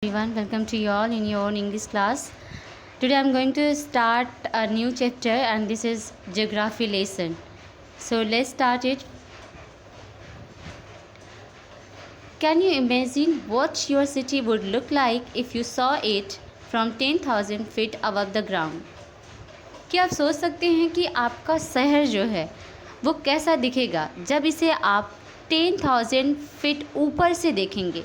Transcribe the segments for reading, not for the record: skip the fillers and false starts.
Everyone, welcome to you all in your own English class. Today I'm going to start a new chapter and this is geography lesson. So let's start it. Can you imagine what your city would look like if you saw it from 10,000 feet above the ground? क्या आप सोच सकते हैं कि आपका शहर जो है वो कैसा दिखेगा जब इसे आप 10,000 फीट ऊपर से देखेंगे?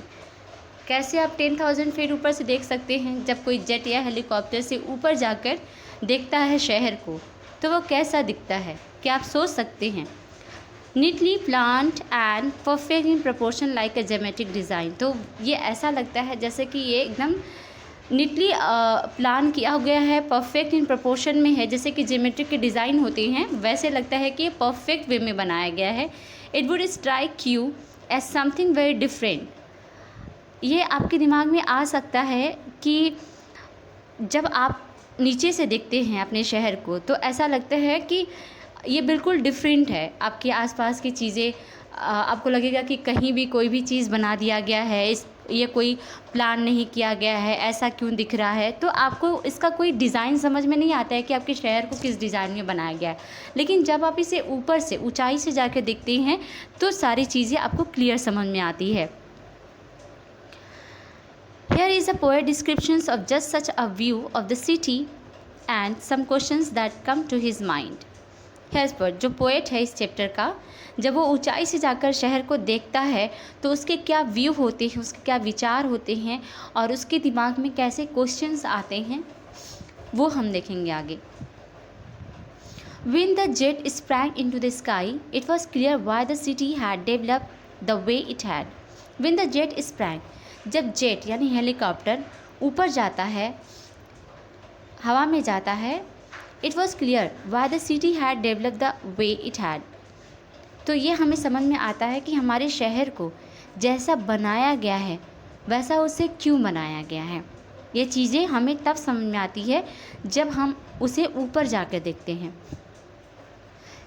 कैसे आप 10,000 फीट ऊपर से देख सकते हैं? जब कोई जेट या हेलीकॉप्टर से ऊपर जाकर देखता है शहर को तो वो कैसा दिखता है? क्या आप सोच सकते हैं? Neatly planned and perfect in proportion like a geometric design. तो ये ऐसा लगता है जैसे कि ये एकदम नीटली प्लान किया गया है, परफेक्ट इन प्रपोर्शन में है, जैसे कि ज्योमेट्रिक के डिज़ाइन होते हैं वैसे लगता है कि ये परफेक्ट वे में बनाया गया है। It would strike you as something very different. ये आपके दिमाग में आ सकता है कि जब आप नीचे से देखते हैं अपने शहर को तो ऐसा लगता है कि ये बिल्कुल डिफरेंट है। आपके आसपास की चीज़ें आपको लगेगा कि कहीं भी कोई भी चीज़ बना दिया गया है, ये कोई प्लान नहीं किया गया है, ऐसा क्यों दिख रहा है। तो आपको इसका कोई डिज़ाइन समझ में नहीं आता है कि आपके शहर को किस डिज़ाइन में बनाया गया है। लेकिन जब आप इसे ऊपर से ऊंचाई से जाकर देखते हैं तो सारी चीज़ें आपको क्लियर समझ में आती है। Here is a poet descriptions of just such a view of the city and some questions that come to his mind. Here's पर जो पोएट है इस चैप्टर का, जब वो ऊंचाई से जाकर शहर को देखता है तो उसके क्या व्यू होते हैं, उसके क्या विचार होते हैं और उसके दिमाग में कैसे क्वेश्चंस आते हैं वो हम देखेंगे आगे। When the jet sprang into the sky, it was clear why the city had developed the way it had. When the jet sprang, जब जेट यानी हेलीकॉप्टर ऊपर जाता है, हवा में जाता है, it was clear why the city had develop the way it had. तो ये हमें समझ में आता है कि हमारे शहर को जैसा बनाया गया है वैसा उसे क्यों बनाया गया है। ये चीज़ें हमें तब समझ में आती है जब हम उसे ऊपर जाकर देखते हैं।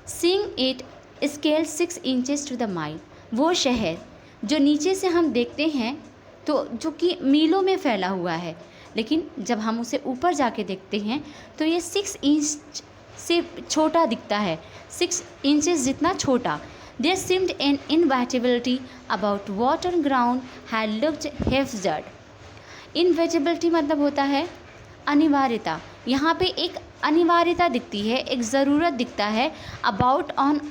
Seeing it scale 6 inches to the mile, वो शहर जो नीचे से हम देखते हैं तो जो कि मीलों में फैला हुआ है, लेकिन जब हम उसे ऊपर जाके देखते हैं तो ये 6 इंच से छोटा दिखता है, 6 इंचेस जितना छोटा। There seemed an invisibility about what on ground had looked haphazard. Invisibility मतलब होता है अनिवार्यता। यहाँ पे एक अनिवार्यता दिखती है, एक ज़रूरत दिखता है। About on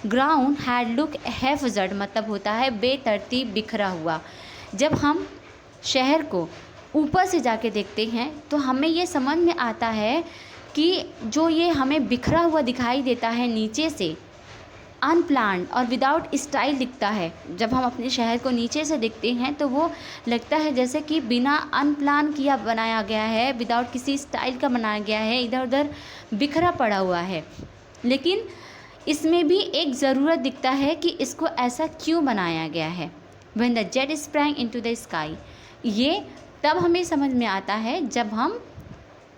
ground had look haphazard मतलब होता है बेतरतीब, बिखरा हुआ। जब हम शहर को ऊपर से जाके देखते हैं तो हमें ये समझ में आता है कि जो ये हमें बिखरा हुआ दिखाई देता है नीचे से, अनप्लान्ड और विदाउट स्टाइल दिखता है। जब हम अपने शहर को नीचे से देखते हैं तो वो लगता है जैसे कि बिना अनप्लान किया बनाया गया है, विदाउट किसी स्टाइल का बनाया गया है, इधर उधर बिखरा पड़ा हुआ है। लेकिन इसमें भी एक ज़रूरत दिखता है कि इसको ऐसा क्यों बनाया गया है। When the jet sprang into the sky, ये तब हमें समझ में आता है जब हम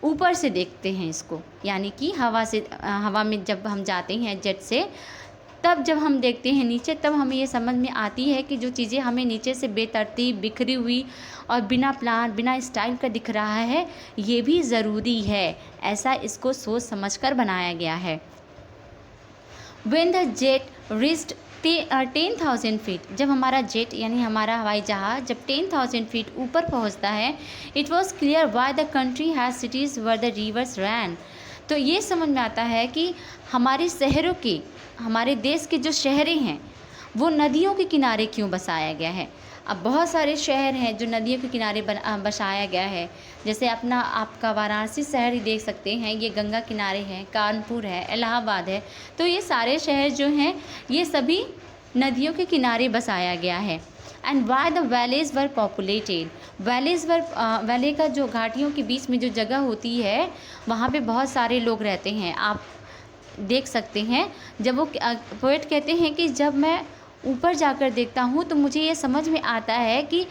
ऊपर से देखते हैं इसको, यानी कि हवा में जब हम जाते हैं जेट से, तब जब हम देखते हैं नीचे तब हमें ये समझ में आती है कि जो चीज़ें हमें नीचे से बेतरतीब, बिखरी हुई और बिना प्लान, बिना स्टाइल का दिख रहा है, ये भी ज़रूरी है। ऐसा इसको सोच समझकर बनाया गया है। When the jet reached 10,000 feet, जब हमारा जेट यानी हमारा हवाई जहाज़ जब 10,000 फीट ऊपर पहुंचता है, it was clear why the country has cities where the rivers ran. तो ये समझ में आता है कि हमारे शहरों के, हमारे देश के जो शहरें हैं वो नदियों के किनारे क्यों बसाया गया है। अब बहुत सारे शहर हैं जो नदियों के किनारे बसाया गया है, जैसे आपका वाराणसी शहर ही देख सकते हैं, ये गंगा किनारे है, कानपुर है, इलाहाबाद है। तो ये सारे शहर जो हैं ये सभी नदियों के किनारे बसाया गया है। And why the valleys were populated, valley का जो घाटियों के बीच में जो जगह होती है वहाँ पे बहुत सारे लोग रहते हैं। आप देख सकते हैं जब वो पोएट कहते हैं कि जब मैं ऊपर जाकर देखता हूँ तो मुझे ये समझ में आता है कि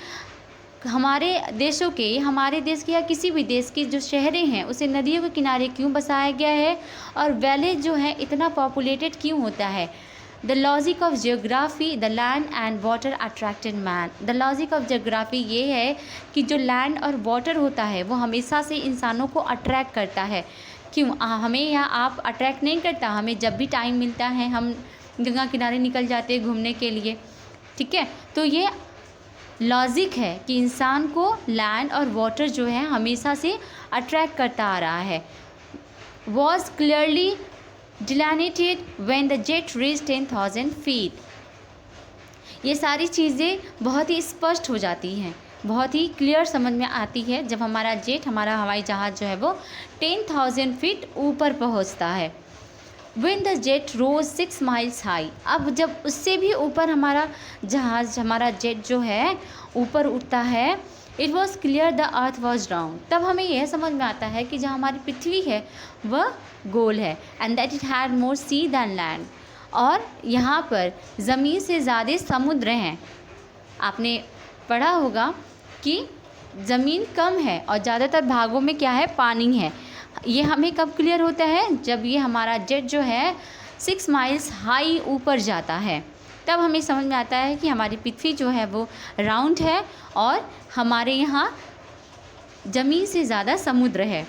हमारे देशों के, हमारे देश के या किसी भी देश की जो शहरें हैं उसे नदियों के किनारे क्यों बसाया गया है और वैली जो है इतना पॉपुलेटेड क्यों होता है। The logic of geography, the land and water attracted man. The logic of geography ये है कि जो लैंड और वाटर होता है वो हमेशा से इंसानों को अट्रैक्ट करता है। क्यों? हमें या आप अट्रैक्ट नहीं करता? हमें जब भी टाइम मिलता है हम गंगा किनारे निकल जाते हैं घूमने के लिए, ठीक है। तो ये लॉजिक है कि इंसान को लैंड और वाटर जो है हमेशा से अट्रैक्ट करता आ रहा है। Was clearly delineated when the jet reach 10,000 feet. ये सारी चीज़ें बहुत ही स्पष्ट हो जाती हैं, बहुत ही क्लियर समझ में आती है जब हमारा जेट, हमारा हवाई जहाज़ जो है वो 10,000 फीट ऊपर पहुंचता है। When the jet rose 6 miles high, अब जब उससे भी ऊपर हमारा जहाज़, हमारा जेट जो है ऊपर उठता है, it was clear the earth was round, तब हमें यह समझ में आता है कि जो हमारी पृथ्वी है वह गोल है। And that it had more sea than land, और यहाँ पर ज़मीन से ज़्यादा समुद्र हैं। आपने पढ़ा होगा कि ज़मीन कम है और ज़्यादातर भागों में क्या है, पानी है। ये हमें कब क्लियर होता है? जब ये हमारा जेट जो है 6 माइल्स हाई ऊपर जाता है, तब हमें समझ में आता है कि हमारी पृथ्वी जो है वो राउंड है और हमारे यहाँ ज़मीन से ज़्यादा समुद्र है।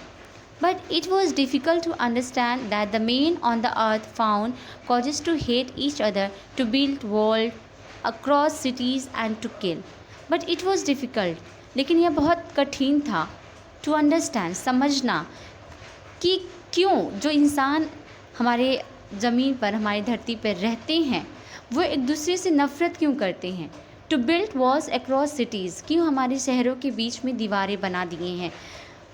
But it was difficult to understand that the men on the earth found causes to hate each other, to build wall across cities and to kill. But it was difficult, लेकिन यह बहुत कठिन था, टू अंडरस्टैंड, समझना, कि क्यों जो इंसान हमारे ज़मीन पर, हमारी धरती पर रहते हैं वो एक दूसरे से नफ़रत क्यों करते हैं। To build walls across cities, क्यों हमारे शहरों के बीच में दीवारें बना दिए हैं।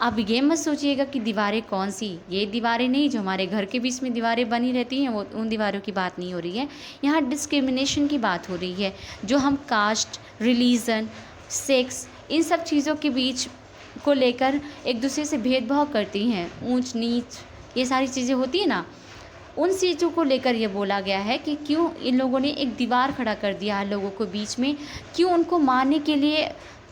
अब ये मत सोचिएगा कि दीवारें कौन सी, ये दीवारें नहीं जो हमारे घर के बीच में दीवारें बनी रहती हैं, वो उन दीवारों की बात नहीं हो रही है। यहाँ डिस्क्रिमिनेशन की बात हो रही है, जो हम कास्ट, रिलीजन, सेक्स, इन सब चीज़ों के बीच को लेकर एक दूसरे से भेदभाव करती हैं, ऊंच नीच, ये सारी चीज़ें होती हैं ना, उन चीज़ों को लेकर ये बोला गया है कि क्यों इन लोगों ने एक दीवार खड़ा कर दिया है लोगों को बीच में, क्यों उनको मारने के लिए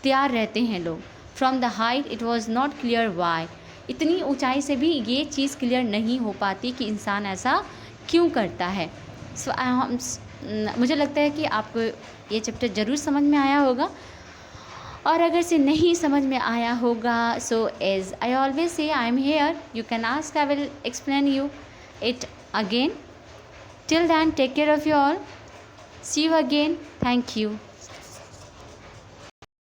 तैयार रहते हैं लोग। From the height it was not clear why, इतनी ऊंचाई से भी ये चीज़ क्लियर नहीं हो पाती कि इंसान ऐसा क्यों करता है। मुझे लगता है कि आपको ये चैप्टर ज़रूर समझ में आया होगा, और अगर से नहीं समझ में आया होगा, so as I always say I am here, you can ask, I will explain you it again. Till then, take care of you all. See you again. Thank you.